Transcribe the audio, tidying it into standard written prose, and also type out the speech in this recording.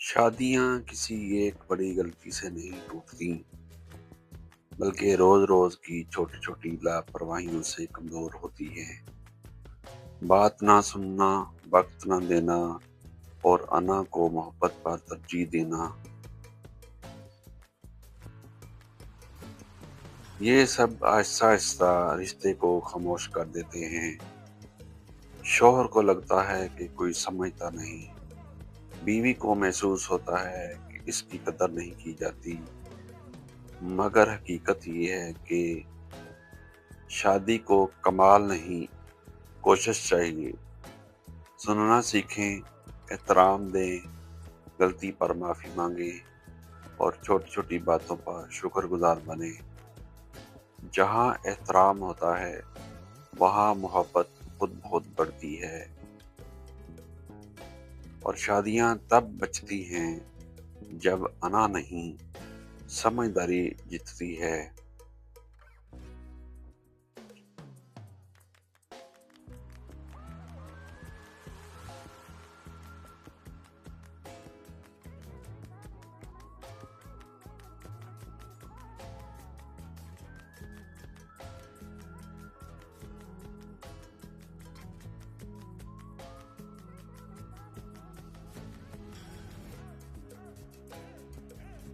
شادیاں کسی ایک بڑی غلطی سے نہیں ٹوٹتی، بلکہ روز روز کی چھوٹی چھوٹی لاپرواہیوں سے کمزور ہوتی ہیں۔ بات نہ سننا، وقت نہ دینا اور انا کو محبت پر ترجیح دینا، یہ سب آہستہ آہستہ رشتے کو خاموش کر دیتے ہیں۔ شوہر کو لگتا ہے کہ کوئی سمجھتا نہیں، بیوی کو محسوس ہوتا ہے کہ اس کی قدر نہیں کی جاتی، مگر حقیقت یہ ہے کہ شادی کو کمال نہیں، کوشش چاہیے۔ سننا سیکھیں، احترام دیں، غلطی پر معافی مانگیں اور چھوٹی چھوٹی باتوں پر شکر گزار بنیں۔ جہاں احترام ہوتا ہے، وہاں محبت خود بہت بڑھتی ہے، اور شادیاں تب بچتی ہیں جب انا نہیں، سمجھداری جیتتی ہے۔